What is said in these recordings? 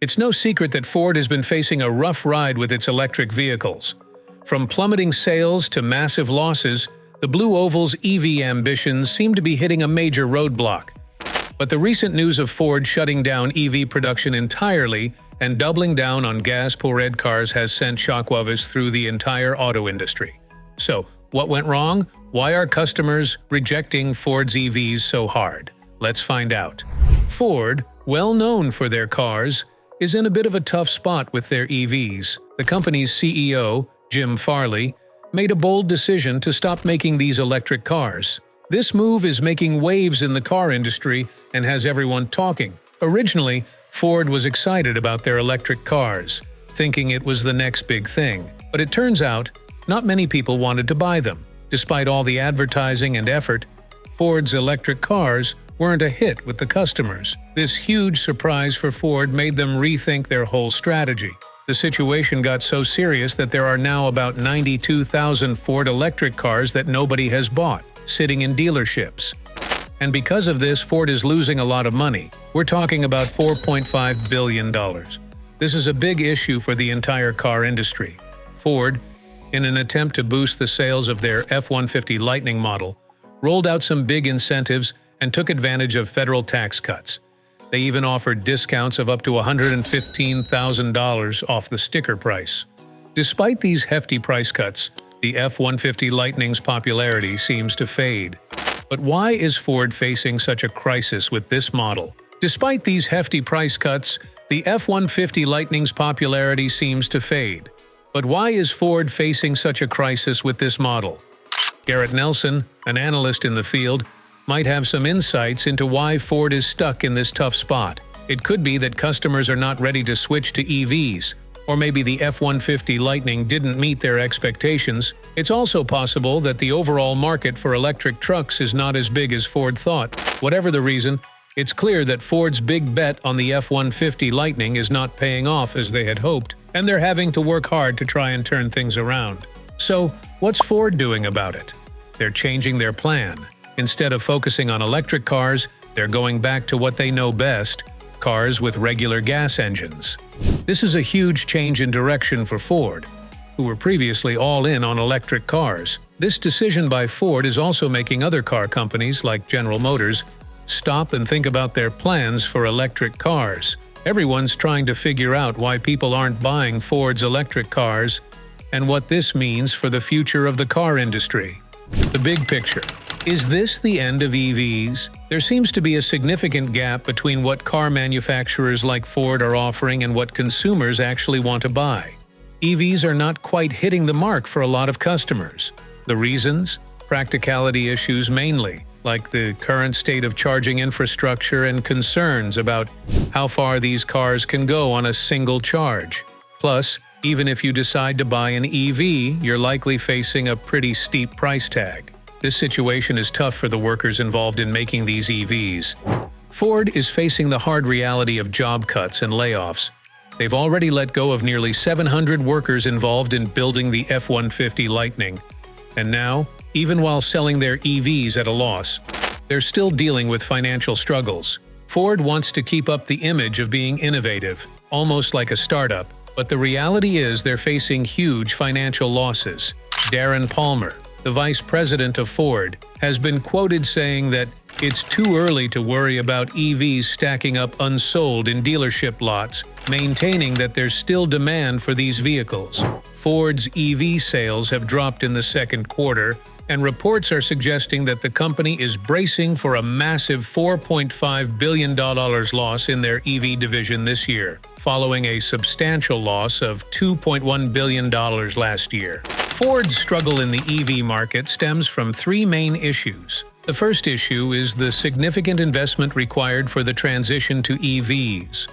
It's no secret that Ford has been facing a rough ride with its electric vehicles. From plummeting sales to massive losses, the Blue Oval's EV ambitions seem to be hitting a major roadblock. But the recent news of Ford shutting down EV production entirely and doubling down on gas-powered cars has sent shockwaves through the entire auto industry. So, what went wrong? Why are customers rejecting Ford's EVs so hard? Let's find out. Ford, well known for their cars, is in a bit of a tough spot with their EVs. The company's CEO, Jim Farley, made a bold decision to stop making these electric cars. This move is making waves in the car industry and has everyone talking. Originally, Ford was excited about their electric cars, thinking it was the next big thing. But it turns out, not many people wanted to buy them. Despite all the advertising and effort, Ford's electric cars weren't a hit with the customers. This huge surprise for Ford made them rethink their whole strategy. The situation got so serious that there are now about 92,000 Ford electric cars that nobody has bought, sitting in dealerships. And because of this, Ford is losing a lot of money. We're talking about $4.5 billion. This is a big issue for the entire car industry. Ford, in an attempt to boost the sales of their F-150 Lightning model, rolled out some big incentives and took advantage of federal tax cuts. They even offered discounts of up to $115,000 off the sticker price. Despite these hefty price cuts, the F-150 Lightning's popularity seems to fade. But why is Ford facing such a crisis with this model? Despite these hefty price cuts, the F-150 Lightning's popularity seems to fade. But why is Ford facing such a crisis with this model? Garrett Nelson, an analyst in the field, might have some insights into why Ford is stuck in this tough spot. It could be that customers are not ready to switch to EVs, or maybe the F-150 Lightning didn't meet their expectations. It's also possible that the overall market for electric trucks is not as big as Ford thought. Whatever the reason, it's clear that Ford's big bet on the F-150 Lightning is not paying off as they had hoped, and they're having to work hard to try and turn things around. So, what's Ford doing about it? They're changing their plan. Instead of focusing on electric cars, they're going back to what they know best: cars with regular gas engines. This is a huge change in direction for Ford, who were previously all in on electric cars. This decision by Ford is also making other car companies, like General Motors, stop and think about their plans for electric cars. Everyone's trying to figure out why people aren't buying Ford's electric cars and what this means for the future of the car industry. The big picture. Is this the end of EVs? There seems to be a significant gap between what car manufacturers like Ford are offering and what consumers actually want to buy. EVs are not quite hitting the mark for a lot of customers. The reasons? Practicality issues mainly, like the current state of charging infrastructure and concerns about how far these cars can go on a single charge. Plus, even if you decide to buy an EV, you're likely facing a pretty steep price tag. This situation is tough for the workers involved in making these EVs. Ford is facing the hard reality of job cuts and layoffs. They've already let go of nearly 700 workers involved in building the F-150 Lightning. And now, even while selling their EVs at a loss, they're still dealing with financial struggles. Ford wants to keep up the image of being innovative, almost like a startup, but the reality is they're facing huge financial losses. Darren Palmer, the vice president of Ford, has been quoted saying that it's too early to worry about EVs stacking up unsold in dealership lots, maintaining that there's still demand for these vehicles. Ford's EV sales have dropped in the second quarter, and reports are suggesting that the company is bracing for a massive $4.5 billion loss in their EV division this year, following a substantial loss of $2.1 billion last year. Ford's struggle in the EV market stems from three main issues. The first issue is the significant investment required for the transition to EVs.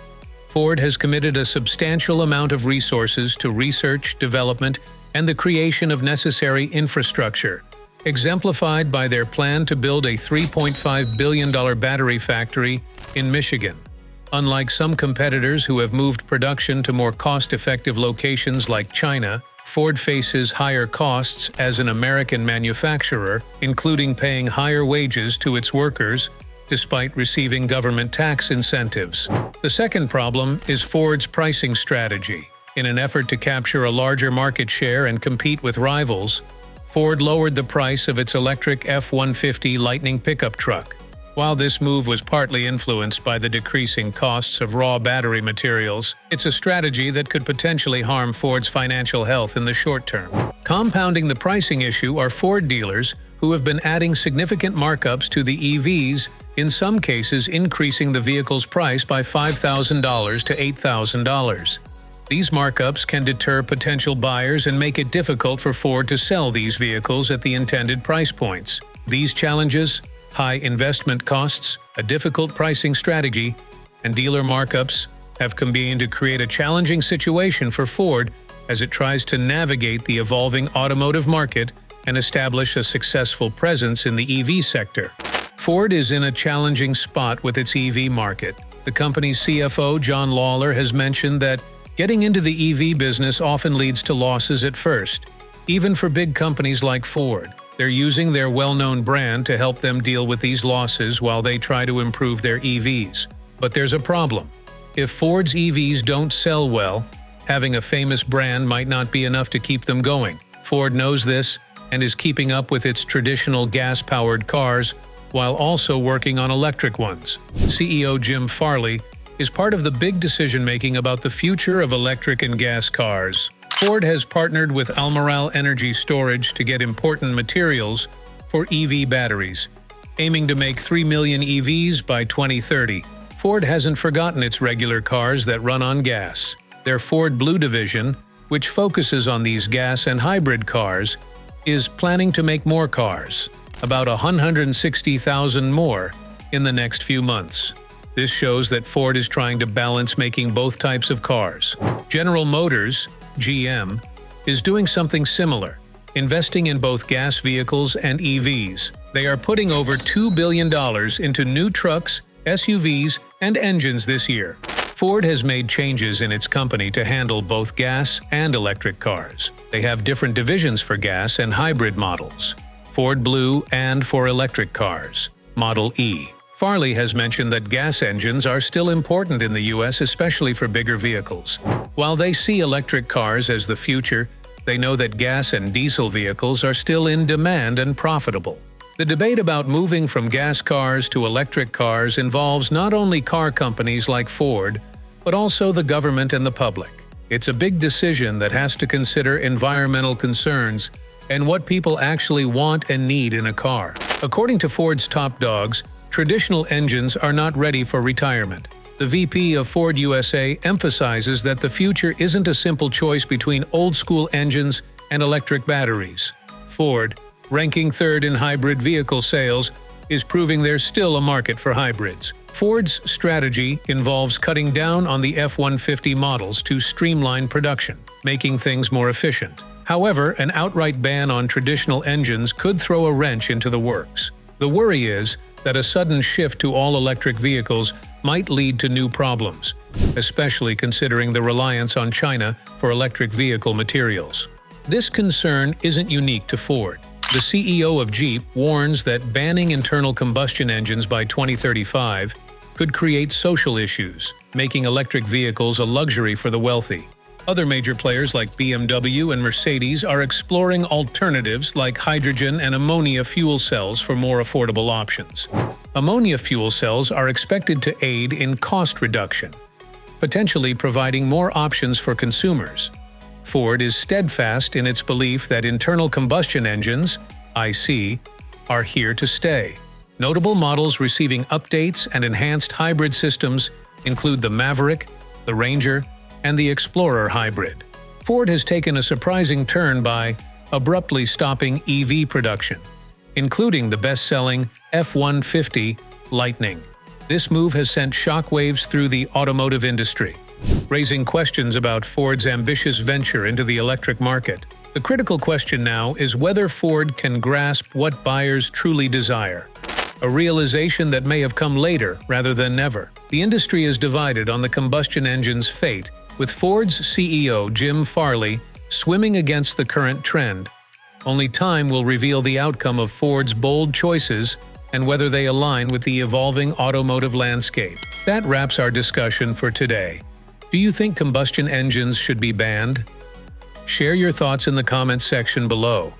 Ford has committed a substantial amount of resources to research, development, and the creation of necessary infrastructure, exemplified by their plan to build a $3.5 billion battery factory in Michigan. Unlike some competitors who have moved production to more cost-effective locations like China, Ford faces higher costs as an American manufacturer, including paying higher wages to its workers, despite receiving government tax incentives. The second problem is Ford's pricing strategy. In an effort to capture a larger market share and compete with rivals, Ford lowered the price of its electric F-150 Lightning pickup truck. While this move was partly influenced by the decreasing costs of raw battery materials, it's a strategy that could potentially harm Ford's financial health in the short term. Compounding the pricing issue are Ford dealers who have been adding significant markups to the EVs, in some cases increasing the vehicle's price by $5,000 to $8,000. These markups can deter potential buyers and make it difficult for Ford to sell these vehicles at the intended price points. These challenges, high investment costs, a difficult pricing strategy, and dealer markups have combined to create a challenging situation for Ford as it tries to navigate the evolving automotive market and establish a successful presence in the EV sector. Ford is in a challenging spot with its EV market. The company's CFO, John Lawler, has mentioned that getting into the EV business often leads to losses at first. Even for big companies like Ford, they're using their well-known brand to help them deal with these losses while they try to improve their EVs. But there's a problem. If Ford's EVs don't sell well, having a famous brand might not be enough to keep them going. Ford knows this and is keeping up with its traditional gas-powered cars while also working on electric ones. CEO Jim Farley is part of the big decision-making about the future of electric and gas cars. Ford has partnered with Almirall Energy Storage to get important materials for EV batteries, aiming to make 3 million EVs by 2030. Ford hasn't forgotten its regular cars that run on gas. Their Ford Blue division, which focuses on these gas and hybrid cars, is planning to make more cars, about 160,000 more, in the next few months. This shows that Ford is trying to balance making both types of cars. General Motors, GM, is doing something similar, investing in both gas vehicles and EVs. They are putting over $2 billion into new trucks, SUVs, and engines this year. Ford has made changes in its company to handle both gas and electric cars. They have different divisions for gas and hybrid models, Ford Blue and for electric cars, Model E. Farley has mentioned that gas engines are still important in the U.S., especially for bigger vehicles. While they see electric cars as the future, they know that gas and diesel vehicles are still in demand and profitable. The debate about moving from gas cars to electric cars involves not only car companies like Ford, but also the government and the public. It's a big decision that has to consider environmental concerns and what people actually want and need in a car. According to Ford's top dogs, traditional engines are not ready for retirement. The VP of Ford USA emphasizes that the future isn't a simple choice between old-school engines and electric batteries. Ford, ranking third in hybrid vehicle sales, is proving there's still a market for hybrids. Ford's strategy involves cutting down on the F-150 models to streamline production, making things more efficient. However, an outright ban on traditional engines could throw a wrench into the works. The worry is that a sudden shift to all-electric vehicles might lead to new problems, especially considering the reliance on China for electric vehicle materials. This concern isn't unique to Ford. The CEO of Jeep warns that banning internal combustion engines by 2035 could create social issues, making electric vehicles a luxury for the wealthy. Other major players like BMW and Mercedes are exploring alternatives like hydrogen and ammonia fuel cells for more affordable options. Ammonia fuel cells are expected to aid in cost reduction, potentially providing more options for consumers. Ford is steadfast in its belief that internal combustion engines, IC, are here to stay. Notable models receiving updates and enhanced hybrid systems include the Maverick, the Ranger, and the Explorer hybrid. Ford has taken a surprising turn by abruptly stopping EV production, including the best-selling F-150 Lightning. This move has sent shockwaves through the automotive industry, raising questions about Ford's ambitious venture into the electric market. The critical question now is whether Ford can grasp what buyers truly desire, a realization that may have come later rather than never. The industry is divided on the combustion engine's fate, with Ford's CEO Jim Farley swimming against the current trend. Only time will reveal the outcome of Ford's bold choices and whether they align with the evolving automotive landscape. That wraps our discussion for today. Do you think combustion engines should be banned? Share your thoughts in the comments section below.